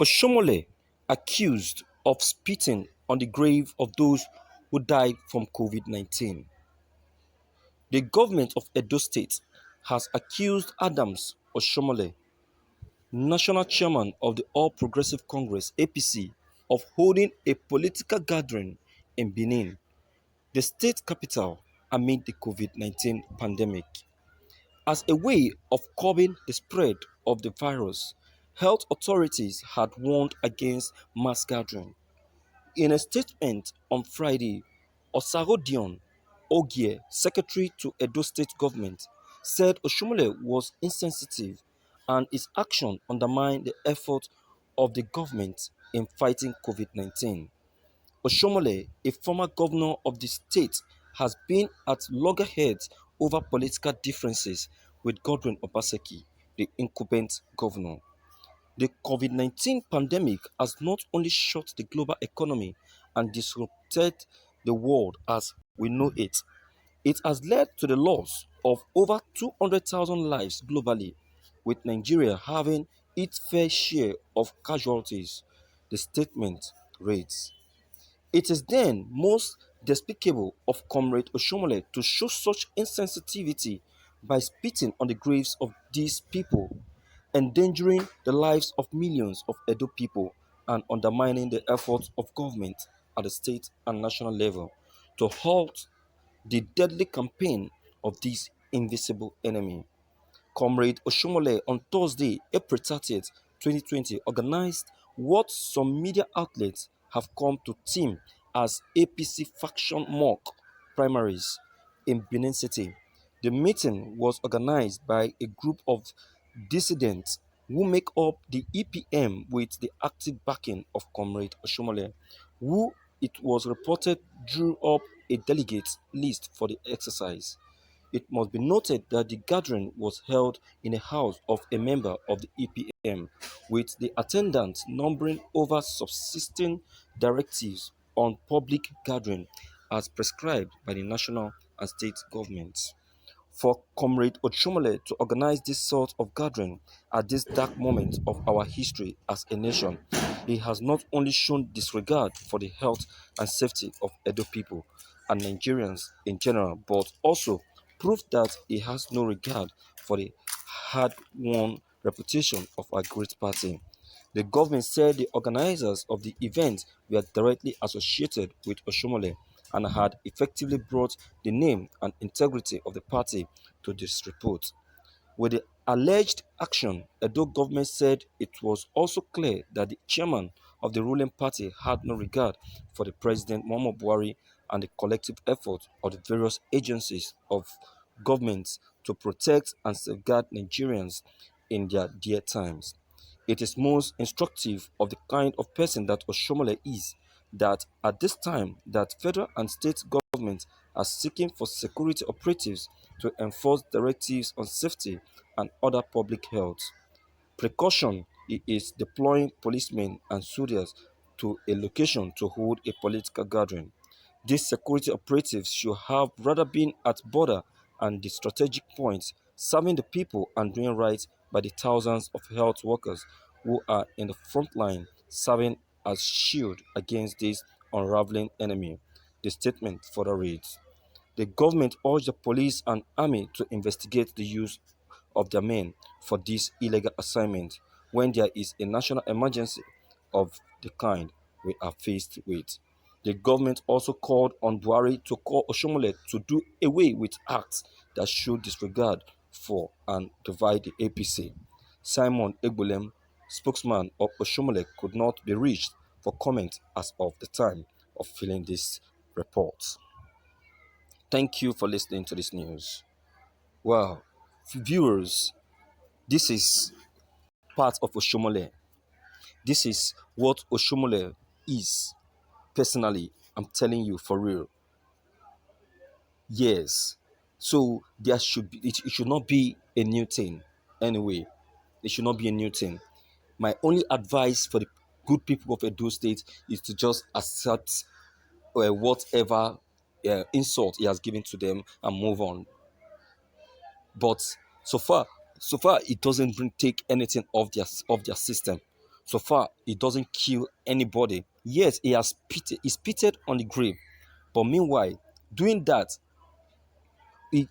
Øshiomole accused of spitting on the grave of those who died from COVID-19. The government of Edo State has accused Adams Øshiomole, national chairman of the All Progressive Congress (APC), of holding a political gathering in Benin, the state capital, amid the COVID-19 pandemic. As a way of curbing the spread of the virus, health authorities had warned against mass gathering. In a statement on Friday, Osarodion Ogie, secretary to Edo State government, said Øshiomole was insensitive and his action undermined the effort of the government in fighting COVID-19. Øshiomole, a former governor of the state, has been at loggerheads over political differences with Godwin Obaseki, the incumbent governor. The COVID-19 pandemic has not only shocked the global economy and disrupted the world as we know it, it has led to the loss of over 200,000 lives globally, with Nigeria having its fair share of casualties, the statement reads. It is then most despicable of Comrade Øshiomole to show such insensitivity by spitting on the graves of these people, endangering the lives of millions of Edo people and undermining the efforts of government at the state and national level to halt the deadly campaign of this invisible enemy. Comrade Øshiomole on Thursday, April 30th, 2020, organized what some media outlets have come to term as APC faction mock primaries in Benin City. The meeting was organized by a group of dissidents who make up the EPM with the active backing of Comrade Øshiomole, who it was reported drew up a delegate list for the exercise. It must be noted that the gathering was held in a house of a member of the EPM, with the attendants numbering over subsisting directives on public gathering as prescribed by the national and state governments. For Comrade Øshiomole to organize this sort of gathering at this dark moment of our history as a nation, he has not only shown disregard for the health and safety of Edo people and Nigerians in general, but also proved that he has no regard for the hard-won reputation of our great party. The government said the organizers of the event were directly associated with Øshiomole and had effectively brought the name and integrity of the party to disrepute. With the alleged action, Edo government said it was also clear that the chairman of the ruling party had no regard for the President Muhammadu Buhari and the collective effort of the various agencies of government to protect and safeguard Nigerians in their dear times. It is most instructive of the kind of person that Øshiomole is that at this time that federal and state governments are seeking for security operatives to enforce directives on safety and other public health precaution, he is deploying policemen and soldiers to a location to hold a political gathering. These security operatives should have rather been at border and the strategic points, serving the people and doing right by the thousands of health workers who are in the front line, serving as shield against this unraveling enemy. The statement further reads. The government urged the police and army to investigate the use of their men for this illegal assignment when there is a national emergency of the kind we are faced with. The government also called on Buhari to call Øshiomole to do away with acts that show disregard for and divide the APC. Simon Egbulem, spokesman of Øshiomole, could not be reached for comment as of the time of filling this report. Thank you for listening to this news. Well, viewers, this is part of Øshiomole. This is what Øshiomole is. Personally, I'm telling you for real. Yes. So there should be it should not be a new thing. Anyway, it should not be a new thing. My only advice for the good people of Edo State is to just accept whatever insult he has given to them and move on. But so far, it doesn't take anything off their system. So far, he doesn't kill anybody. Yes, he has spitted, he spitted on the grave. But meanwhile, doing that, he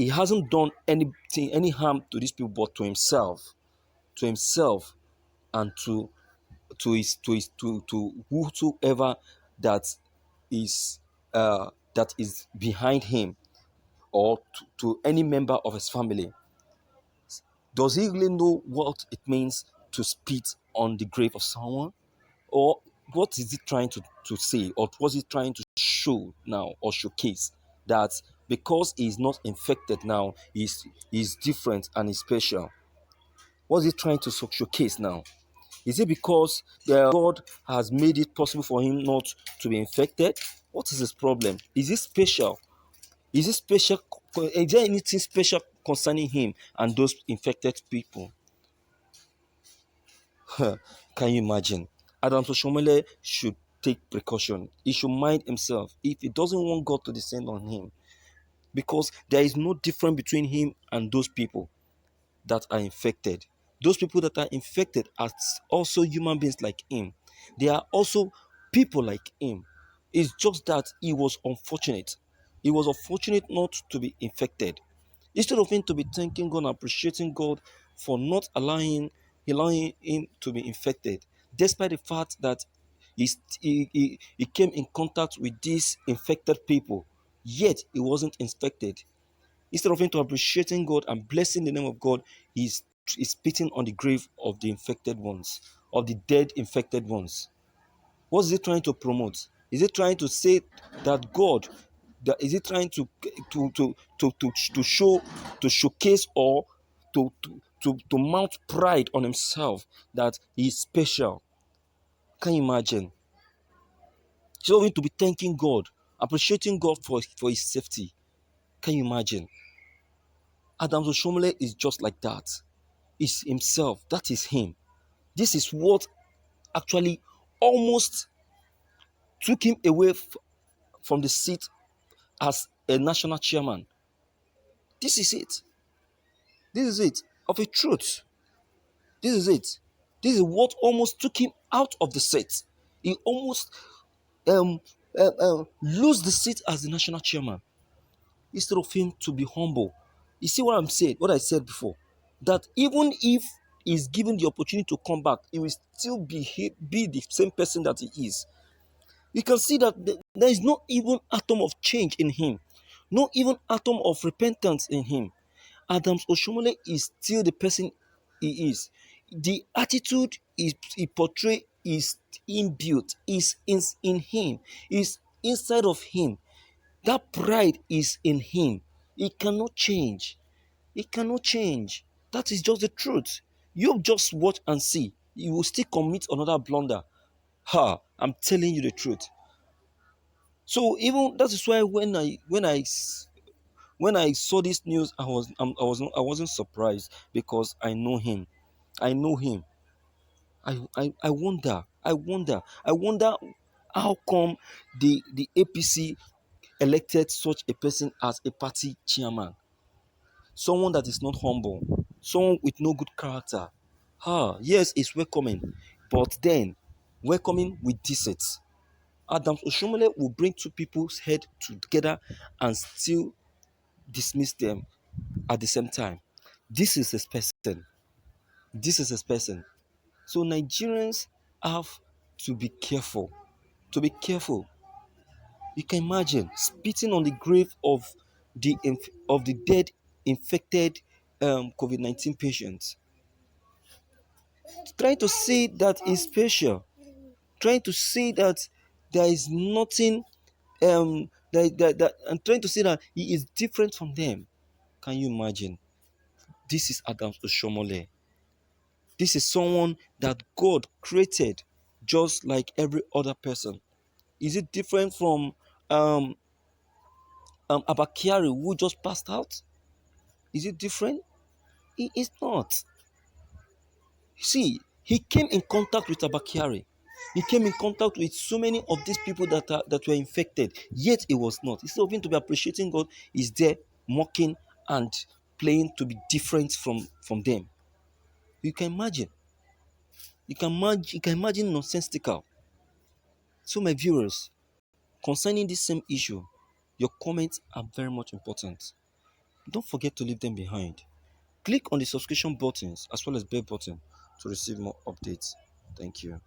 hasn't done anything, any harm to these people, but to himself, and to whosoever that is that is behind him, or to any member of his family. Does he really know what it means to spit on the grave of someone? Or what is he trying to say? Or was he trying to show now, or showcase that because he is not infected now, he's different and he's special? What's he trying to showcase now? Is it because God has made it possible for him not to be infected? What is his problem? Is he special? Is it special? Is there anything special concerning him and those infected people? Can you imagine? Øshiomole should take precaution. He should mind himself if he doesn't want God to descend on him, because there is no difference between him and those people that are infected. Those people that are infected are also human beings like him. They are also people like him. It's just that he was unfortunate. He was unfortunate not to be infected. Instead of him to be thanking God and appreciating God for not allowing him to be infected, despite the fact that he came in contact with these infected people, yet he wasn't infected. Instead of him to appreciating God and blessing the name of God, he's spitting on the grave of the infected ones, of the dead infected ones. What is he trying to promote? Is he trying to say that God, that is he trying to show, to showcase, or to mount pride on himself that he is special? Can you imagine? He's going to be thanking God, appreciating God for his safety. Can you imagine? Øshiomole is just like that. Is himself. That is him. This is what actually almost took him away from the seat as a national chairman. This is it. This is it. Of a truth. This is it. This is what almost took him out of the seat. He almost lose the seat as the national chairman, instead of him to be humble. You see what I'm saying? What I said before, that even if he's given the opportunity to come back, he will still be the same person that he is. You can see that there is not even atom of change in him, not even atom of repentance in him. Øshiomole is still the person he is. The attitude he portrays is inbuilt, is in him, is inside of him. That pride is in him. It cannot change. It cannot change. That is just the truth. You just watch and see. You will still commit another blunder. I'm telling you the truth. So even that is why when I saw this news, I wasn't surprised, because I know him. I know him. I wonder how come the APC elected such a person as a party chairman. Someone that is not humble, someone with no good character. Yes, it's welcoming, but then welcoming with deceit. Øshiomole will bring two people's head together and still dismiss them at the same time. This is his person. This is his person. So Nigerians have to be careful. To be careful. You can imagine spitting on the grave of the dead infected COVID-19 patients, trying to say that is special, trying to say that there is nothing, and trying to say that he is different from them. Can you imagine? This is Øshiomole. This is someone that God created just like every other person. Is it different from Abakari, who just passed out? Is it different? It is not. See, he came in contact with Abakari. He came in contact with so many of these people that were infected, yet it was not. Instead of him to be appreciating God, he's there mocking and playing to be different from them. You can imagine. You can imagine nonsensical. So my viewers, concerning this same issue, your comments are very much important. Don't forget to leave them behind. Click on the subscription buttons as well as bell button to receive more updates. Thank you.